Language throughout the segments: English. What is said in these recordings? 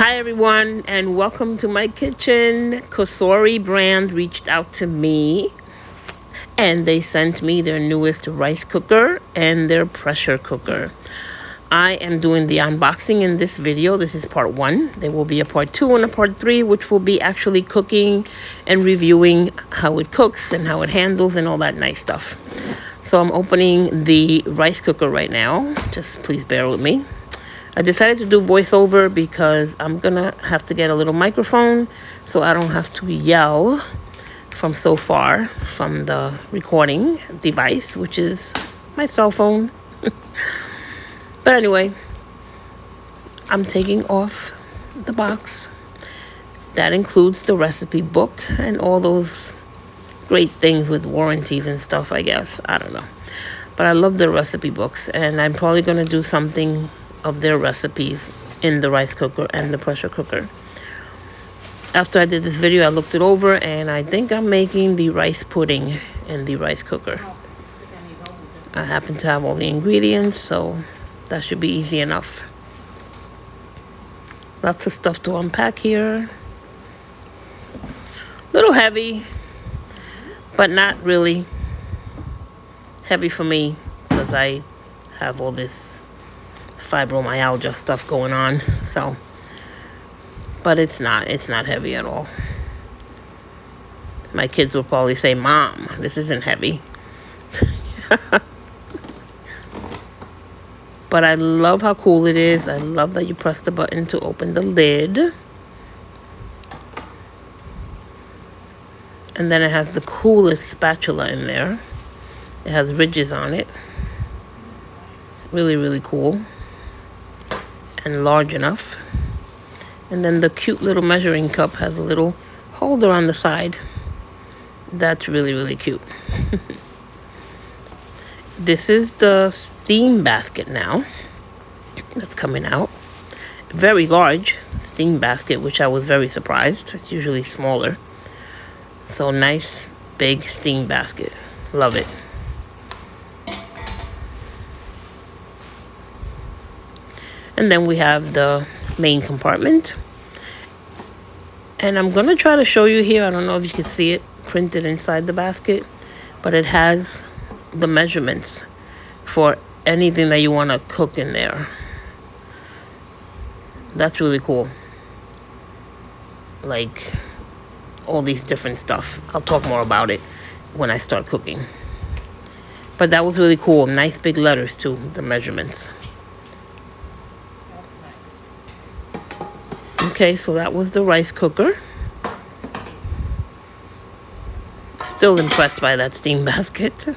Hi everyone, and welcome to my kitchen. Cosori brand reached out to me and they sent me their newest rice cooker and their pressure cooker. I am doing the unboxing in this video. This is part 1. There will be a part 2 and a part 3, which will be actually cooking and reviewing how it cooks and how it handles and all that nice stuff. So I'm opening the rice cooker right now. Just please bear with me. I decided to do voiceover because I'm gonna have to get a little microphone so I don't have to yell from so far from the recording device, which is my cell phone. But anyway, I'm taking off the box. That includes the recipe book and all those great things with warranties and stuff, I guess. I don't know. But I love the recipe books, and I'm probably going to do something of their recipes in the rice cooker and the pressure cooker. After I did this video, I looked it over, and I think I'm making the rice pudding in the rice cooker. I happen to have all the ingredients, so that should be easy enough. Lots of stuff to unpack here. A little heavy, but not really heavy for me because I have all this fibromyalgia stuff going on. So, but it's not heavy at all. My kids will probably say, "Mom, this isn't heavy." But I love how cool it is. I love that you press the button to open the lid. And then it has the coolest spatula in there. It has ridges on it. Really, really cool. And large enough. And then the cute little measuring cup has a little holder on the side. That's really, really cute. This is the steam basket now that's coming out. Very large steam basket, which I was very surprised. It's usually smaller. So nice, big steam basket. Love it. And then we have the main compartment. And I'm going to try to show you here. I don't know if you can see it printed inside the basket, but it has the measurements for anything that you want to cook in there. That's really cool. Like all these different stuff. I'll talk more about it when I start cooking. But that was really cool. Nice big letters too, the measurements. Okay, so that was the rice cooker. Still impressed by that steam basket.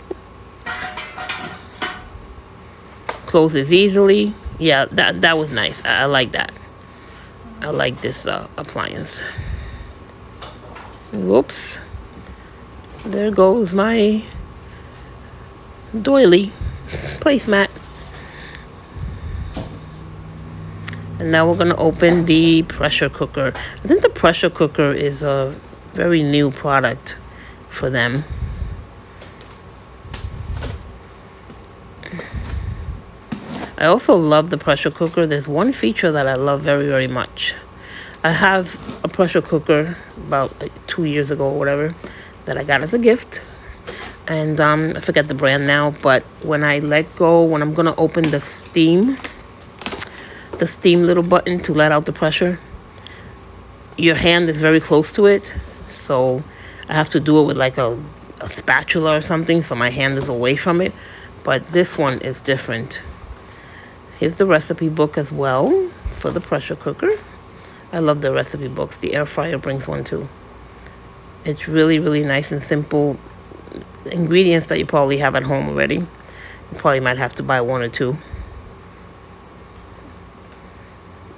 Closes easily. Yeah, that was nice. I like that. I like this appliance. Whoops. There goes my doily placemat. And now we're going to open the pressure cooker. I think the pressure cooker is a very new product for them. I also love the pressure cooker. There's one feature that I love very, very much. I have a pressure cooker about 2 years ago or whatever that I got as a gift. And I forget the brand now, but when I let go, when I'm going to open the steam little button to let out the pressure, your hand is very close to it. So I have to do it with like a spatula or something, so my hand is away from it. But this one is different. Here's the recipe book as well for the pressure cooker. I love the recipe books. The air fryer brings one too. It's really, really nice and simple. Ingredients that you probably have at home already. You probably might have to buy one or two.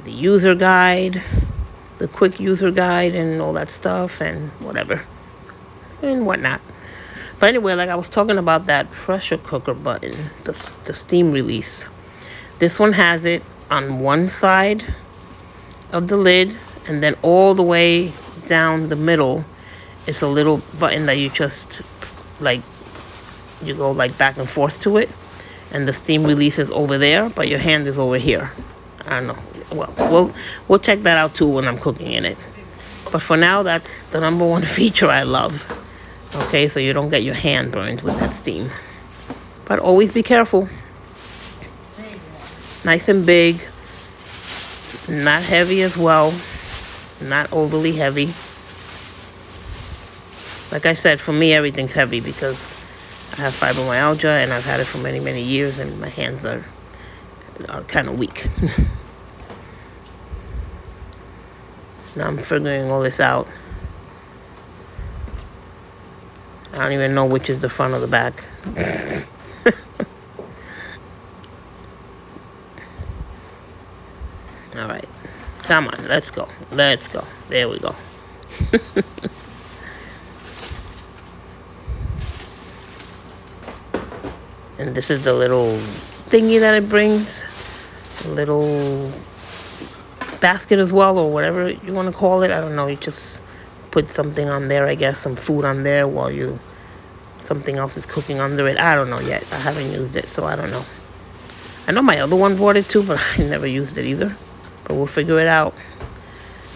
The user guide, the quick user guide and all that stuff and whatever and whatnot. But anyway, like I was talking about that pressure cooker button, the steam release. This one has it on one side of the lid, and then all the way down the middle is a little button that you just like, you go like back and forth to it, and the steam release is over there, but your hand is over here. I don't know. Well, we'll check that out too when I'm cooking in it. But for now, that's the #1 feature I love. Okay, so you don't get your hand burned with that steam. But always be careful. Nice and big. Not heavy as well. Not overly heavy. Like I said, for me, everything's heavy because I have fibromyalgia and I've had it for many, many years, and my hands are kind of weak. Now I'm figuring all this out. I don't even know which is the front or the back. All right. Come on, let's go. Let's go. There we go. And this is the little thingy that it brings. A little basket as well, or whatever you want to call it. I don't know. You just put something on there, I guess. Some food on there while something else is cooking under it. I don't know yet. I haven't used it, so I don't know. I know my other one brought it too, but I never used it either. But we'll figure it out.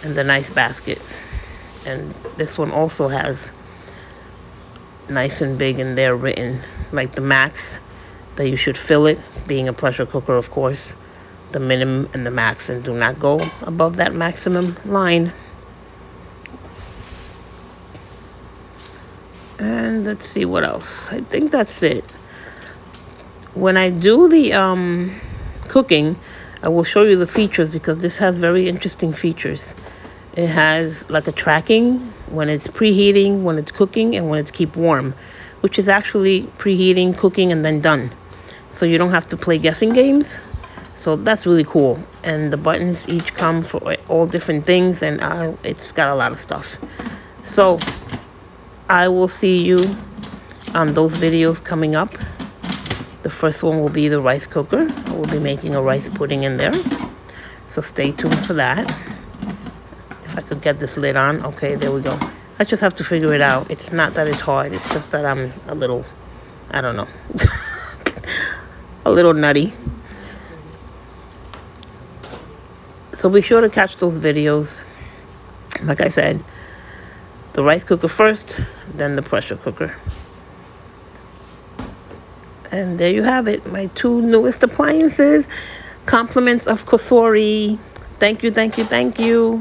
And the nice basket. And this one also has nice and big in there written, like the max that you should fill it, being a pressure cooker, of course. The minimum and the max, and do not go above that maximum line. And let's see what else. I think that's it. When I do the cooking, I will show you the features because this has very interesting features. It has like a tracking when it's preheating, when it's cooking, and when it's keep warm, which is actually preheating, cooking, and then done. So you don't have to play guessing games. So that's really cool. And the buttons each come for all different things, and it's got a lot of stuff. So I will see you on those videos coming up. The first one will be the rice cooker. I will be making a rice pudding in there. So stay tuned for that. If I could get this lid on. Okay, there we go. I just have to figure it out. It's not that it's hard. It's just that I'm a little, I don't know, a little nutty. So be sure to catch those videos. Like I said, the rice cooker first, then the pressure cooker. And there you have it, my 2 newest appliances. Compliments of Cosori. Thank you, thank you, thank you.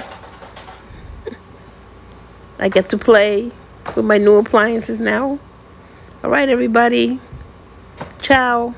I get to play with my new appliances now. All right, everybody. Ciao.